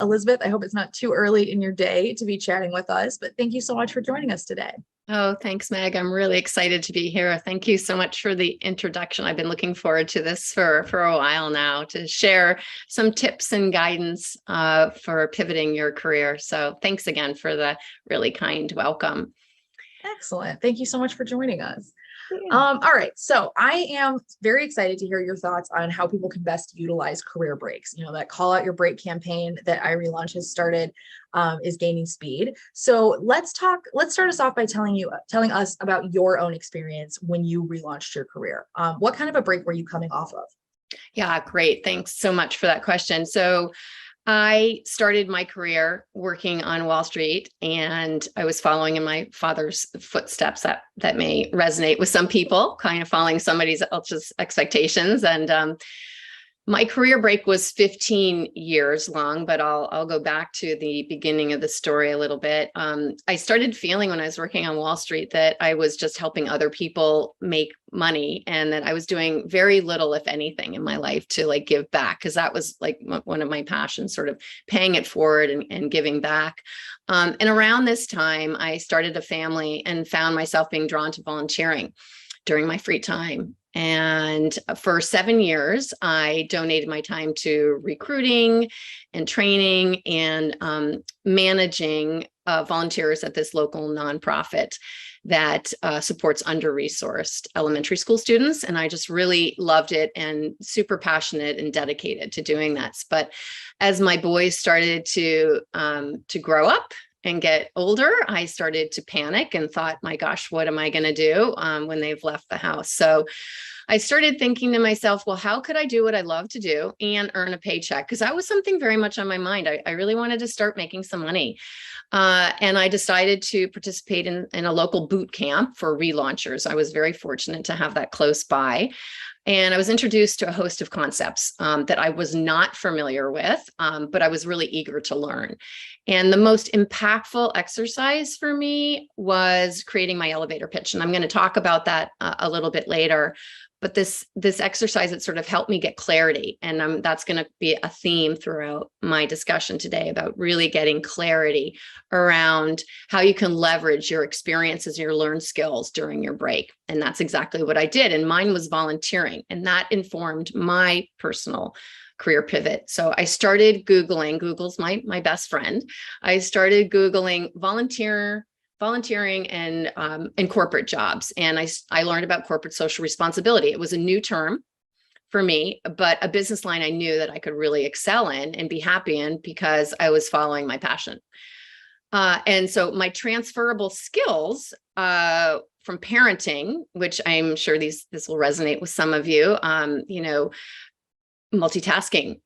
Elizabeth, I hope it's not too early in your day to be chatting with us, but thank you so much for joining us today. Oh, thanks, Meg. I'm really excited to be here. Thank you so much for the introduction. I've been looking forward to this for a while now to share some tips and guidance for pivoting your career. So thanks again for the really kind welcome. Excellent. Thank you so much for joining us. All right. So I am very excited to hear your thoughts on how people can best utilize career breaks. That call out your break campaign that Relaunch has started is gaining speed. So let's start us off by telling us about your own experience when you relaunched your career. What kind of a break were you coming off of? Yeah, great. Thanks so much for that question. So I started my career working on Wall Street, and I was following in my father's footsteps. That may resonate with some people, kind of following somebody else's expectations. And my career break was 15 years long, but I'll go back to the beginning of the story a little bit. I started feeling when I was working on Wall Street that I was just helping other people make money, and that I was doing very little, if anything, in my life to give back, because that was one of my passions, sort of paying it forward and giving back. And around this time, I started a family and found myself being drawn to volunteering during my free time. And for 7 years, I donated my time to recruiting and training and managing volunteers at this local nonprofit that supports under-resourced elementary school students. And I just really loved it and super passionate and dedicated to doing that. But as my boys started to grow up and get older, I started to panic and thought, my gosh, what am I going to do when they've left the house? So I started thinking to myself, well, how could I do what I love to do and earn a paycheck? Because that was something very much on my mind. I really wanted to start making some money. And I decided to participate in a local boot camp for relaunchers. I was very fortunate to have that close by. And I was introduced to a host of concepts that I was not familiar with, but I was really eager to learn. And the most impactful exercise for me was creating my elevator pitch. And I'm going to talk about that a little bit later. But this exercise, it sort of helped me get clarity. And that's going to be a theme throughout my discussion today about really getting clarity around how you can leverage your experiences, your learned skills during your break. And that's exactly what I did. And mine was volunteering. And that informed my personal career pivot. So I started Googling, Google's my best friend. I started Googling volunteering and corporate jobs. And I learned about corporate social responsibility. It was a new term for me, but a business line I knew that I could really excel in and be happy in because I was following my passion. And so my transferable skills from parenting, which I'm sure this will resonate with some of you, multitasking,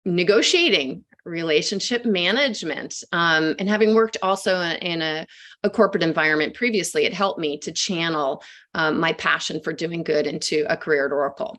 negotiating, relationship management, and having worked also in a corporate environment previously, it helped me to channel my passion for doing good into a career at Oracle.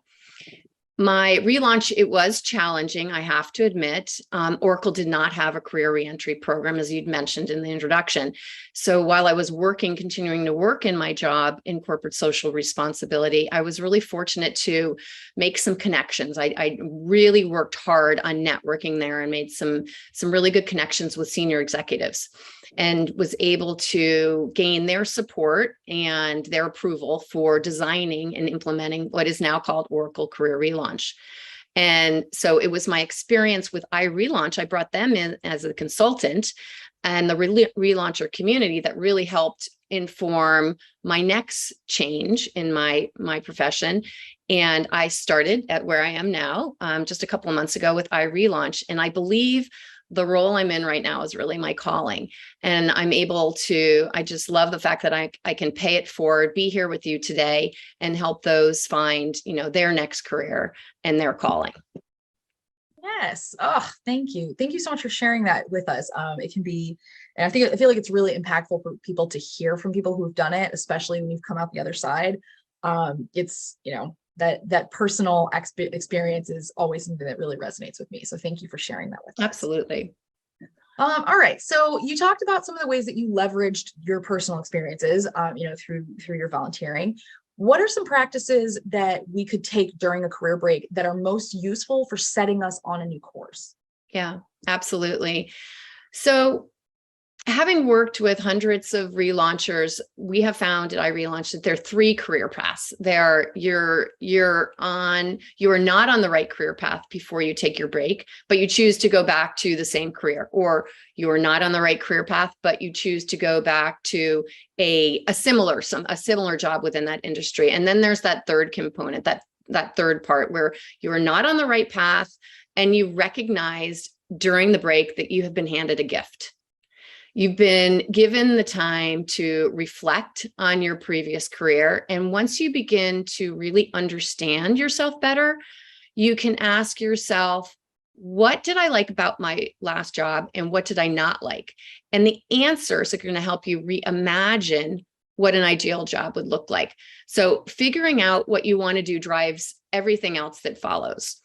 My relaunch, it was challenging, I have to admit. Oracle did not have a career reentry program, as you'd mentioned in the introduction. So while I was continuing to work in my job in corporate social responsibility, I was really fortunate to make some connections. I really worked hard on networking there and made some really good connections with senior executives, and was able to gain their support and their approval for designing and implementing what is now called Oracle Career Relaunch. And so it was my experience with Relaunch. I brought them in as a consultant, and the relauncher community that really helped inform my next change in my profession. And I started at where I am now, just a couple of months ago with Relaunch. And I believe the role I'm in right now is really my calling. And I just love the fact that I can pay it forward, be here with you today, and help those find, their next career and their calling. Yes. Oh, thank you. Thank you so much for sharing that with us. It can be, and I feel like it's really impactful for people to hear from people who've done it, especially when you've come out the other side. It's, that personal experience is always something that really resonates with me. So thank you for sharing that with us. Absolutely. All right. So you talked about some of the ways that you leveraged your personal experiences, through your volunteering. What are some practices that we could take during a career break that are most useful for setting us on a new course? Yeah, absolutely. So having worked with hundreds of relaunchers, we have found at iRelaunch that there are three career paths. You are not on the right career path before you take your break, but you choose to go back to the same career, or you are not on the right career path, but you choose to go back to a similar job within that industry. And then there's that third component, that third part where you are not on the right path and you recognized during the break that you have been handed a gift. You've been given the time to reflect on your previous career. And once you begin to really understand yourself better, you can ask yourself, what did I like about my last job and what did I not like? And the answers are going to help you reimagine what an ideal job would look like. So figuring out what you want to do drives everything else that follows.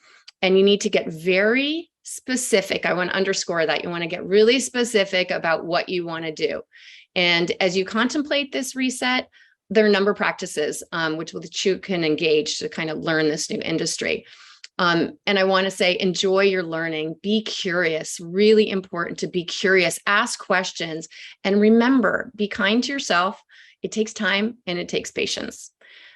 And you need to get very specific. I want to underscore that. You want to get really specific about what you want to do. And as you contemplate this reset, there are a number of practices which you can engage to kind of learn this new industry. And I want to say, enjoy your learning, be curious, really important to be curious, ask questions, and remember, be kind to yourself. It takes time and it takes patience.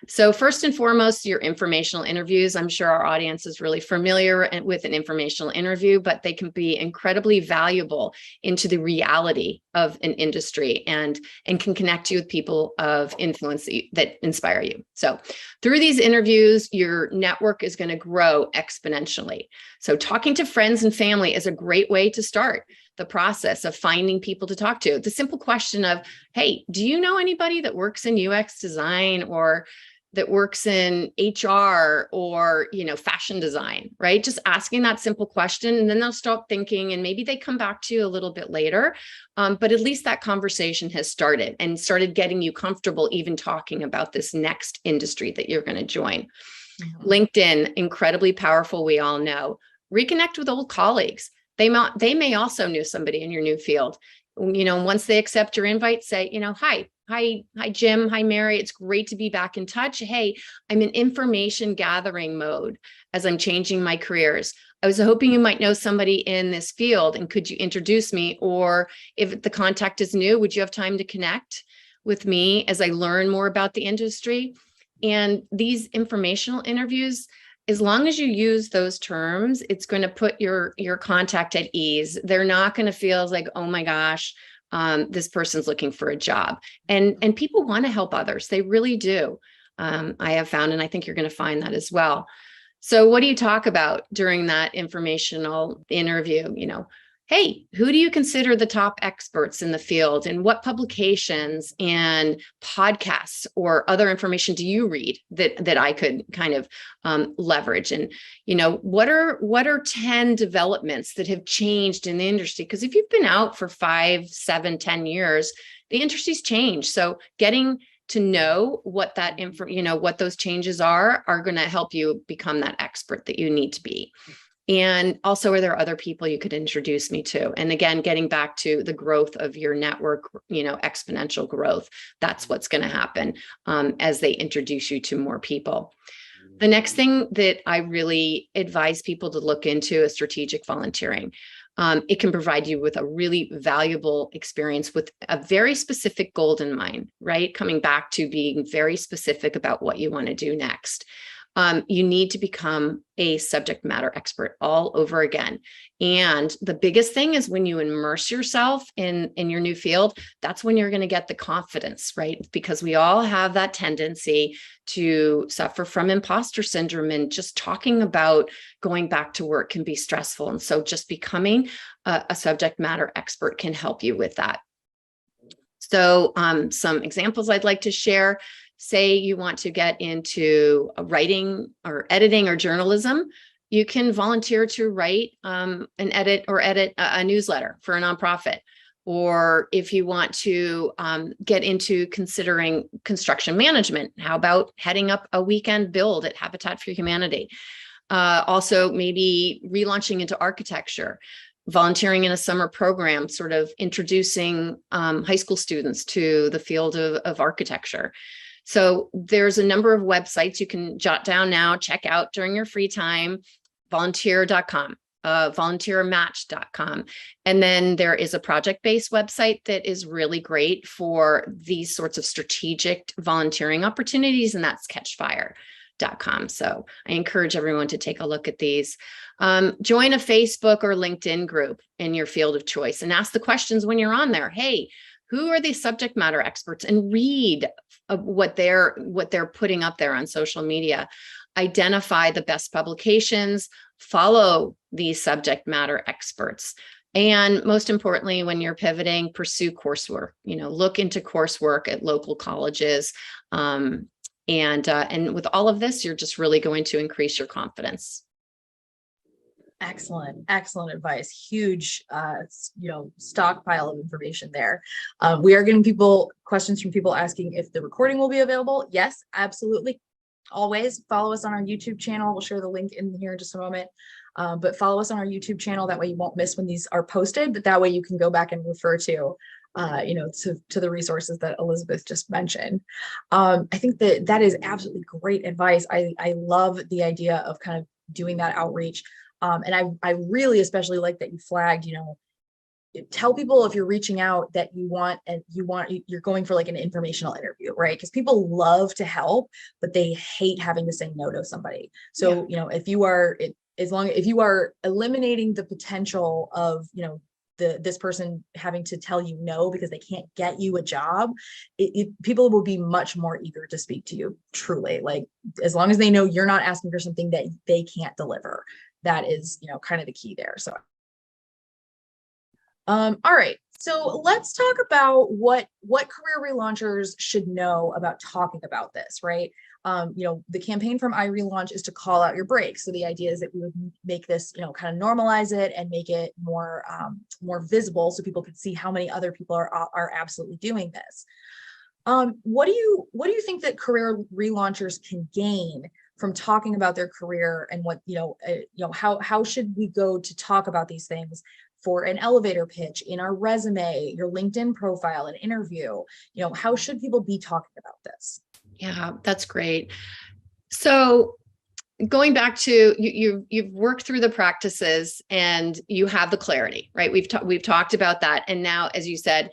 So first and foremost, your informational interviews. I'm sure our audience is really familiar with an informational interview, but they can be incredibly valuable into the reality of an industry and can connect you with people of influence that inspire you. So through these interviews, your network is going to grow exponentially. So talking to friends and family is a great way to start the process of finding people to talk to. The simple question of, hey, do you know anybody that works in UX design or that works in HR or, fashion design, right? Just asking that simple question, and then they'll start thinking, and maybe they come back to you a little bit later. But at least that conversation has started and started getting you comfortable even talking about this next industry that you're going to join. Mm-hmm. LinkedIn, incredibly powerful. We all know. Reconnect with old colleagues. They may also know somebody in your new field. Once they accept your invite, say, hi, Jim. Hi, Mary. It's great to be back in touch. Hey, I'm in information gathering mode as I'm changing my careers. I was hoping you might know somebody in this field, and could you introduce me? Or if the contact is new, would you have time to connect with me as I learn more about the industry? And these informational interviews, as long as you use those terms, it's going to put your contact at ease. They're not going to feel like, oh my gosh, this person's looking for a job. And people want to help others. They really do. I have found, and I think you're going to find that as well. So what do you talk about during that informational interview? Hey, who do you consider the top experts in the field, and what publications and podcasts or other information do you read that I could kind of leverage? And, what are 10 developments that have changed in the industry? Because if you've been out for 5, 7, 10 years, the industry's changed. So getting to know what that what those changes are going to help you become that expert that you need to be. And also, are there other people you could introduce me to? And again, getting back to the growth of your network, exponential growth, that's what's going to happen as they introduce you to more people. The next thing that I really advise people to look into is strategic volunteering. It can provide you with a really valuable experience with a very specific goal in mind, right? Coming back to being very specific about what you want to do next. You need to become a subject matter expert all over again. And the biggest thing is when you immerse yourself in your new field, that's when you're going to get the confidence, right? Because we all have that tendency to suffer from imposter syndrome, and just talking about going back to work can be stressful. And so just becoming a subject matter expert can help you with that. So some examples I'd like to share. Say you want to get into writing or editing or journalism, you can volunteer to write and edit a newsletter for a nonprofit. Or if you want to get into considering construction management, how about heading up a weekend build at Habitat for Humanity? Also, maybe relaunching into architecture, volunteering in a summer program, sort of introducing high school students to the field of architecture. So there's a number of websites you can jot down now, check out during your free time, volunteer.com. volunteermatch.com. And then there is a project-based website that is really great for these sorts of strategic volunteering opportunities, and that's catchfire.com. So I encourage everyone to take a look at these. Join a Facebook or LinkedIn group in your field of choice and ask the questions when you're on there. Hey, who are these subject matter experts? And read what they're putting up there on social media. Identify the best publications, follow these subject matter experts. And most importantly, when you're pivoting, pursue coursework. Look into coursework at local colleges. And with all of this, you're just really going to increase your confidence. Excellent advice. Huge, stockpile of information there. We are getting questions from people asking if the recording will be available. Yes, absolutely. Always follow us on our YouTube channel. We'll share the link in here in just a moment. But follow us on our YouTube channel. That way you won't miss when these are posted, but that way you can go back and refer to the resources that Elizabeth just mentioned. I think that is absolutely great advice. I love the idea of kind of doing that outreach. And I really especially like that you flagged, tell people if you're reaching out that you're going for like an informational interview, right? Because people love to help, but they hate having to say no to somebody. So, if you are eliminating the potential of, this person having to tell you no because they can't get you a job, people will be much more eager to speak to you, truly. Like, as long as they know you're not asking for something that they can't deliver. That is, kind of the key there. So, all right. So let's talk about what career relaunchers should know about talking about this, right? The campaign from Relaunch is to call out your break. So the idea is that we would make this, kind of normalize it and make it more visible so people could see how many other people are absolutely doing this. What do you think that career relaunchers can gain from talking about their career, and what, how should we go to talk about these things for an elevator pitch, in our resume, your LinkedIn profile, an interview? How should people be talking about this? Yeah, that's great. So going back to you've worked through the practices and you have the clarity, right? We've talked about that. And now, as you said,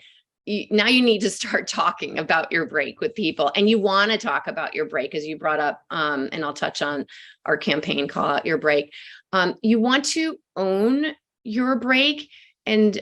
now you need to start talking about your break with people, and you want to talk about your break, as you brought up, and I'll touch on our campaign, Call Out Your Break. You want to own your break and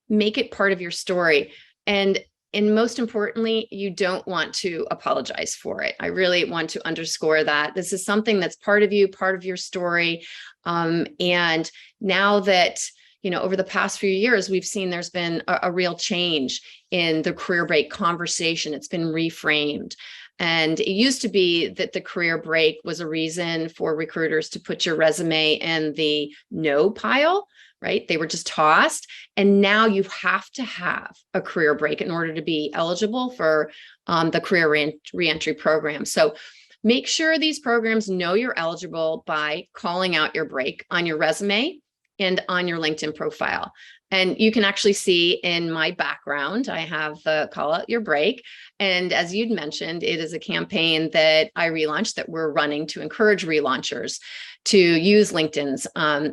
make it part of your story. And most importantly, you don't want to apologize for it. I really want to underscore that this is something that's part of you, part of your story. And now that, over the past few years, we've seen there's been a real change in the career break conversation. It's been reframed. And it used to be that the career break was a reason for recruiters to put your resume in the no pile, right? They were just tossed. And now you have to have a career break in order to be eligible for the career reentry program. So make sure these programs know you're eligible by calling out your break on your resume and on your LinkedIn profile. And you can actually see in my background, I have the Call Out Your Break. And as you'd mentioned, it is a campaign that I relaunched, that we're running to encourage relaunchers to use LinkedIn's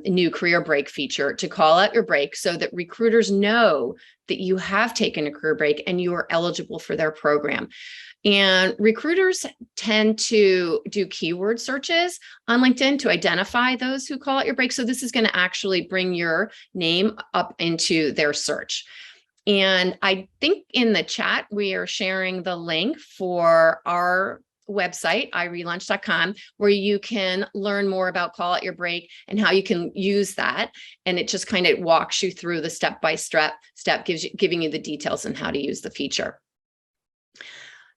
new career break feature to call out your break, so that recruiters know that you have taken a career break and you are eligible for their program. And recruiters tend to do keyword searches on LinkedIn to identify those who call out your break. So this is going to actually bring your name up into their search. And I think in the chat, we are sharing the link for our website, irelaunch.com, where you can learn more about Call Out Your Break and how you can use that. And it just kind of walks you through the step-by-step, giving you the details on how to use the feature.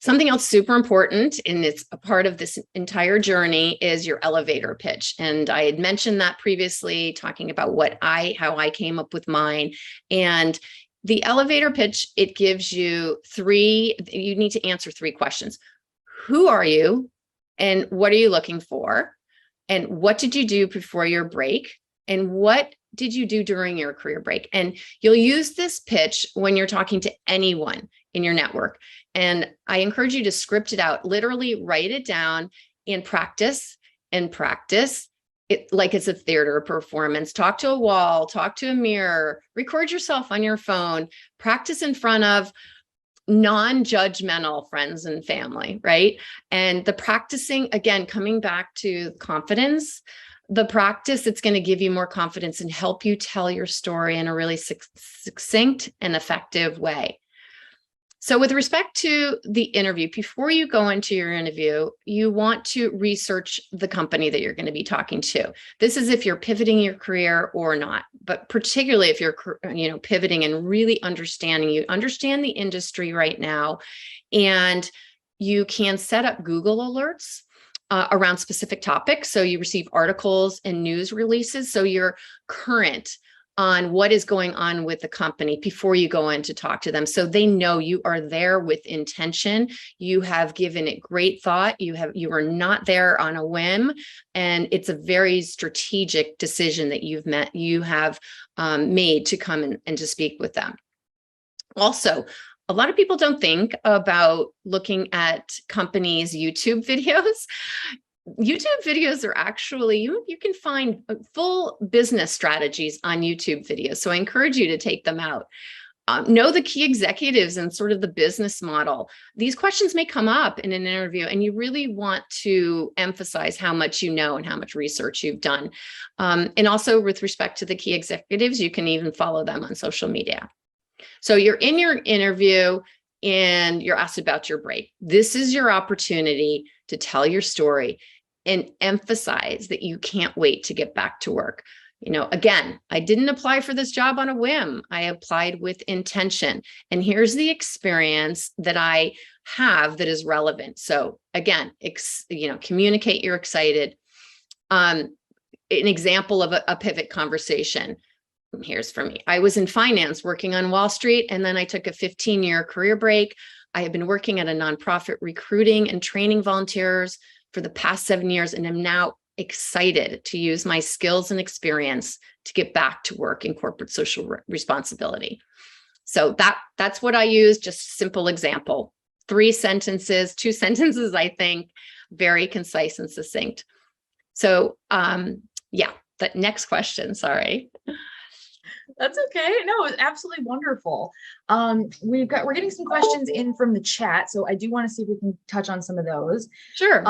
Something else super important, and it's a part of this entire journey, is your elevator pitch. And I had mentioned that previously, talking about how I came up with mine. And the elevator pitch, it gives you you need to answer 3 questions. Who are you? And what are you looking for? And what did you do before your break? And what did you do during your career break? And you'll use this pitch when you're talking to anyone in your network. And I encourage you to script it out, literally write it down and practice and practice it like it's a theater performance. Talk to a wall, talk to a mirror, record yourself on your phone, practice in front of non-judgmental friends and family, right? And the practicing, again, coming back to confidence, the practice, it's going to give you more confidence and help you tell your story in a really succinct and effective way. So with respect to the interview, before you go into your interview, you want to research the company that you're going to be talking to. This is if you're pivoting your career or not, but particularly if you're, pivoting and really understanding, you understand the industry right now, and you can set up Google alerts around specific topics. So you receive articles and news releases. So you're current on what is going on with the company before you go in to talk to them. So they know you are there with intention. You have given it great thought. You are not there on a whim. And it's a very strategic decision that you have made to come and to speak with them. Also, a lot of people don't think about looking at companies' YouTube videos. YouTube videos are actually, you can find full business strategies on YouTube videos. So I encourage you to take them out. Know the key executives and sort of the business model. These questions may come up in an interview, and you really want to emphasize how much you know and how much research you've done. And also with respect to the key executives, you can even follow them on social media. So you're in your interview and you're asked about your break. This is your opportunity to tell your story and emphasize that you can't wait to get back to work. Again, I didn't apply for this job on a whim. I applied with intention. And here's the experience that I have that is relevant. So again, communicate you're excited. An example of a pivot conversation. Here's for me. I was in finance working on Wall Street, and then I took a 15-year career break. I have been working at a nonprofit recruiting and training volunteers for the past 7 years, and I'm now excited to use my skills and experience to get back to work in corporate social responsibility. So that's what I use. Just simple example. 2 sentences, I think, very concise and succinct. So the next question, sorry. That's okay. No, it's absolutely wonderful. We're getting some questions in from the chat, so I do want to see if we can touch on some of those. Sure.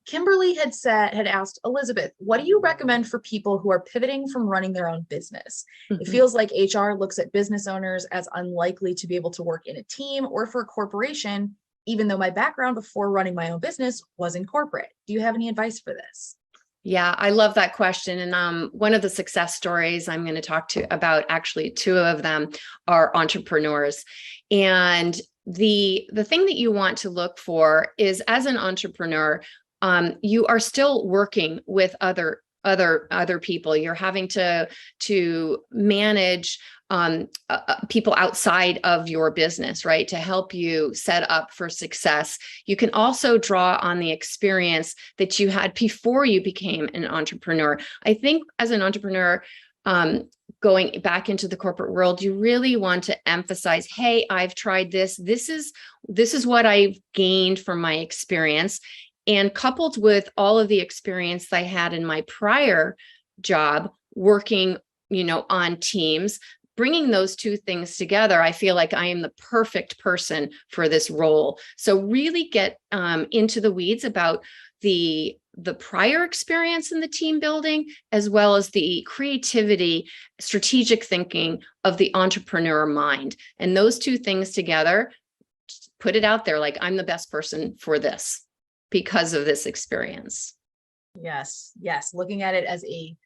Kimberly had asked Elizabeth, what do you recommend for people who are pivoting from running their own business? Mm-hmm. It feels like HR looks at business owners as unlikely to be able to work in a team or for a corporation, even though my background before running my own business was in corporate. Do you have any advice for this? Yeah, I love that question. And one of the success stories I'm going to talk about, actually 2 of them are entrepreneurs. And the thing that you want to look for is, as an entrepreneur, you are still working with other people. You're having to manage people outside of your business, right? To help you set up for success. You can also draw on the experience that you had before you became an entrepreneur. I think as an entrepreneur, going back into the corporate world, you really want to emphasize, hey, I've tried this. This is what I've gained from my experience. And coupled with all of the experience I had in my prior job working, on teams, bringing those 2 things together, I feel like I am the perfect person for this role. So really get into the weeds about the prior experience in the team building, as well as the creativity, strategic thinking of the entrepreneur mind. And those 2 things together, put it out there like, I'm the best person for this because of this experience. Yes. Looking at it as a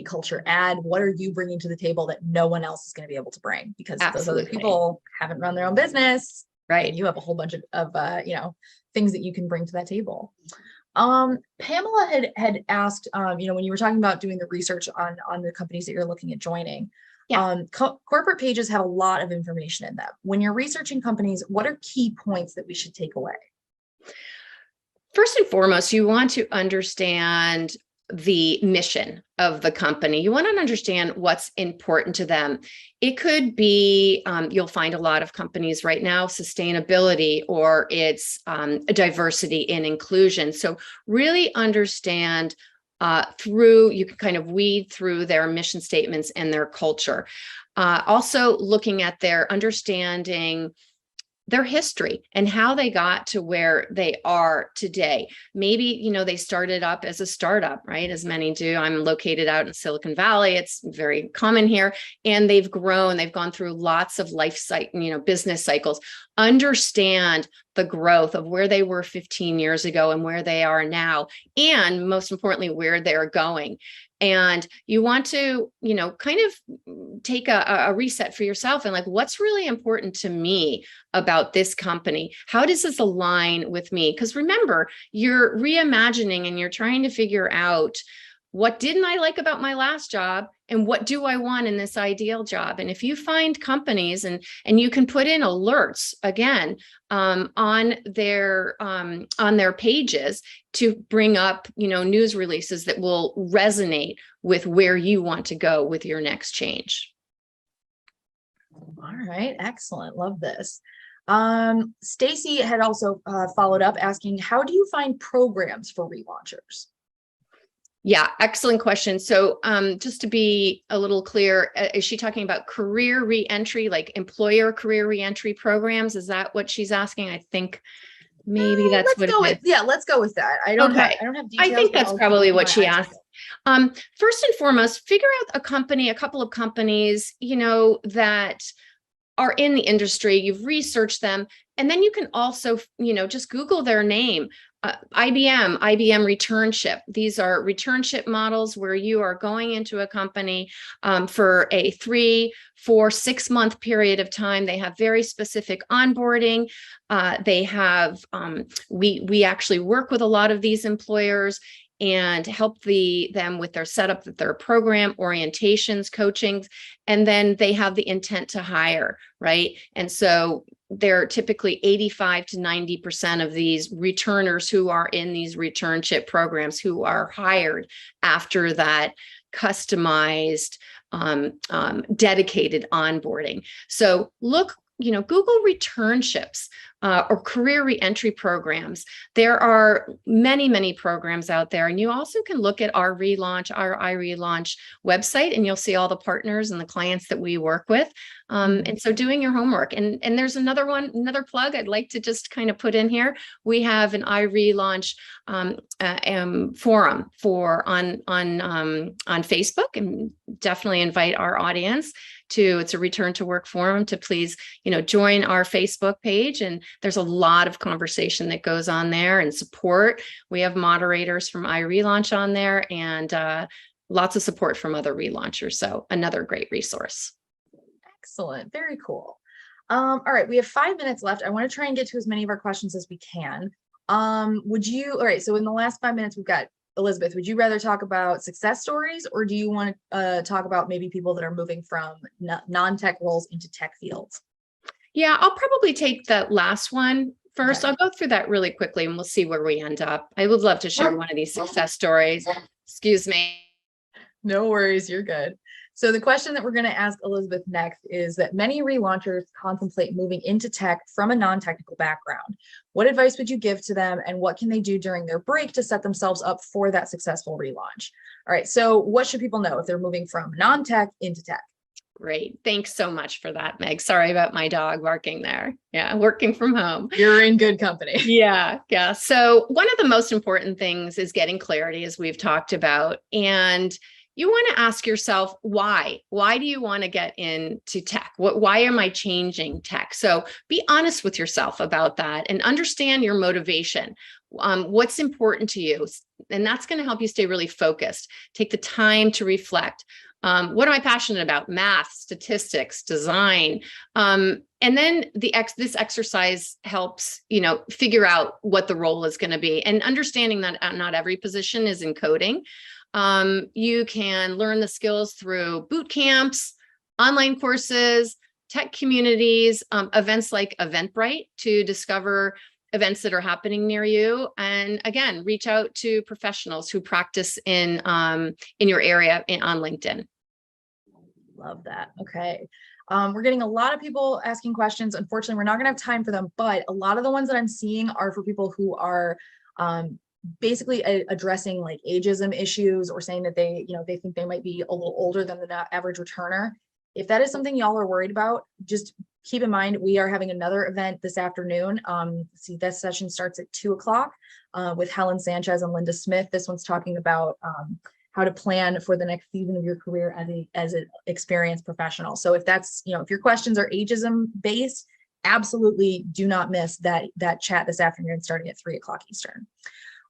culture add. What are you bringing to the table that no one else is going to be able to bring? Because Those other people haven't run their own business, right? And you have a whole bunch of things that you can bring to that table. Pamela had asked, when you were talking about doing the research on the companies that you're looking at joining. Yeah. Corporate pages have a lot of information in them. When you're researching companies, what are key points that we should take away? First and foremost, you want to understand the mission of the company. You want to understand what's important to them. It could be, you'll find a lot of companies right now, sustainability, or it's diversity and inclusion. So really understand you can kind of weed through their mission statements and their culture. Also looking at their understanding their history and how they got to where they are today. Maybe, they started up as a startup, right? As many do. I'm located out in Silicon Valley. It's very common here. And they've grown, they've gone through lots of life cycle, business cycles. Understand the growth of where they were 15 years ago and where they are now. And most importantly, where they're going. And you want to, kind of take a reset for yourself and like, what's really important to me about this company? How does this align with me? Because remember, you're reimagining and you're trying to figure out, what didn't I like about my last job? And what do I want in this ideal job? And if you find companies and you can put in alerts again on their pages to bring up, news releases that will resonate with where you want to go with your next change. All right, excellent. Love this. Stacy had also followed up asking, how do you find programs for relaunchers? Yeah, excellent question. So just to be a little clear, is she talking about career reentry, like employer career reentry programs? Is that what she's asking? I think maybe that's what it is. Yeah, let's go with that. I don't have details. I think that's probably what she asked. First and foremost, figure out a couple of companies, that are in the industry, you've researched them, and then you can also, just Google their name. IBM returnship. These are returnship models where you are going into a company for a 3, 4, 6 month period of time. They have very specific onboarding. They have, we actually work with a lot of these employers and help them with their setup, their program, orientations, coachings, and then they have the intent to hire, right? And so they're typically 85 to 90% of these returners who are in these returnship programs who are hired after that customized, dedicated onboarding. So look, Google returnships or career reentry programs. There are many, many programs out there. And you also can look at our iRelaunch website, and you'll see all the partners and the clients that we work with. And so doing your homework. And there's another plug I'd like to just kind of put in here. We have an iRelaunch forum on Facebook, and definitely invite our audience it's a return to work forum to please, join our Facebook page. And there's a lot of conversation that goes on there and support. We have moderators from iRelaunch on there and lots of support from other relaunchers. So another great resource. Excellent. Very cool. All right. We have 5 minutes left. I want to try and get to as many of our questions as we can. All right. So in the last 5 minutes, we've got Elizabeth, would you rather talk about success stories, or do you want to talk about maybe people that are moving from non-tech roles into tech fields? Yeah, I'll probably take that last one first. Okay. I'll go through that really quickly and we'll see where we end up. I would love to share one of these success stories. Excuse me. No worries, you're good. So the question that we're going to ask Elizabeth next is that many relaunchers contemplate moving into tech from a non-technical background. What advice would you give to them, and what can they do during their break to set themselves up for that successful relaunch? All right, so what should people know if they're moving from non-tech into tech? Great. Thanks so much for that, Meg. Sorry about my dog barking there. Yeah, working from home. You're in good company. Yeah. So one of the most important things is getting clarity, as we've talked about. And you want to ask yourself, why? Why do you want to get into tech? Why am I changing tech? So be honest with yourself about that and understand your motivation. What's important to you? And that's going to help you stay really focused. Take the time to reflect. What am I passionate about? Math, statistics, design. And then this exercise helps, figure out what the role is going to be, and understanding that not every position is in coding. You can learn the skills through boot camps, online courses, tech communities, events like Eventbrite to discover events that are happening near you. And again, reach out to professionals who practice in your area on LinkedIn. Love that. Okay. We're getting a lot of people asking questions. Unfortunately, we're not going to have time for them, but a lot of the ones that I'm seeing are for people who are basically addressing like ageism issues or saying that they, they think they might be a little older than the average returner. If that is something y'all are worried about, just keep in mind, we are having another event this afternoon. See, this session starts at 2:00 with Helen Sanchez and Linda Smith. This one's talking about how to plan for the next season of your career as an experienced professional. So if that's, if your questions are ageism based, absolutely do not miss that chat this afternoon starting at 3:00 Eastern.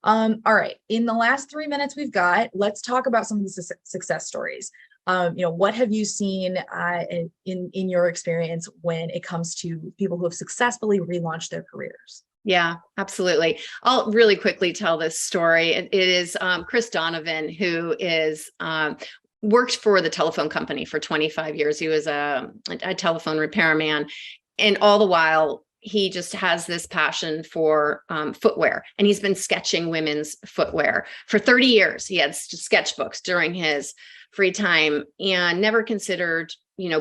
All right, in the last 3 minutes we've got, let's talk about some of the success stories. What have you seen in your experience when it comes to people who have successfully relaunched their careers? Yeah, absolutely. I'll really quickly tell this story. It is Chris Donovan, who is worked for the telephone company for 25 years. He was a telephone repairman, and all the while, he just has this passion for footwear, and he's been sketching women's footwear for 30 years. He had sketchbooks during his free time and never considered,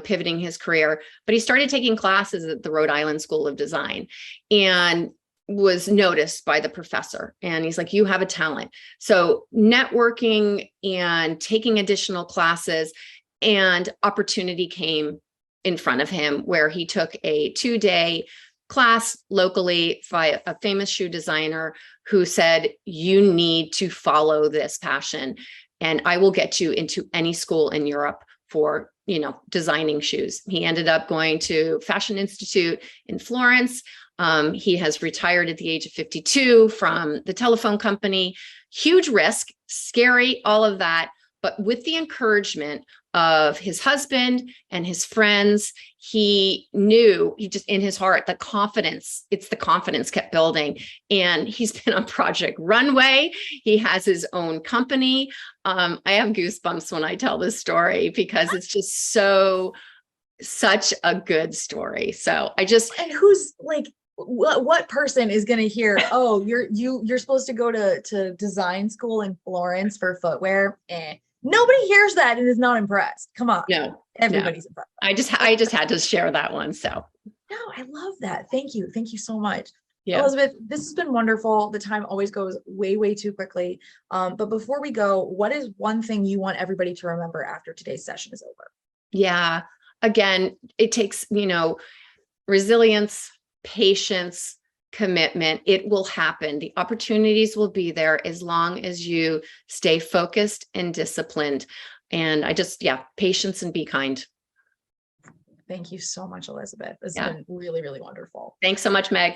pivoting his career. But he started taking classes at the Rhode Island School of Design and was noticed by the professor. And he's like, you have a talent. So networking and taking additional classes, and opportunity came in front of him where he took a 2-day class locally by a famous shoe designer who said, you need to follow this passion, and I will get you into any school in Europe for, designing shoes. He ended up going to Fashion Institute in Florence. He has retired at the age of 52 from the telephone company. Huge risk, scary, all of that. But with the encouragement of his husband and his friends, he knew, he just in his heart, the confidence kept building. And he's been on Project Runway. He has his own company. I have goosebumps when I tell this story because it's just such a good story. So and who's like, what person is going to hear, oh, you're supposed to go to design school in Florence for footwear? Nobody hears that and is not impressed. Come on. No, everybody's impressed. I just had to share that one. So no, I love that. Thank you so much. Yeah. Elizabeth, this has been wonderful. The time always goes way too quickly. But before we go, what is one thing you want everybody to remember after today's session is over? Yeah. Again, it takes, resilience, patience, commitment. It will happen. The opportunities will be there as long as you stay focused and disciplined. And patience and be kind. Thank you so much, Elizabeth. It's been really, really wonderful. Thanks so much, Meg.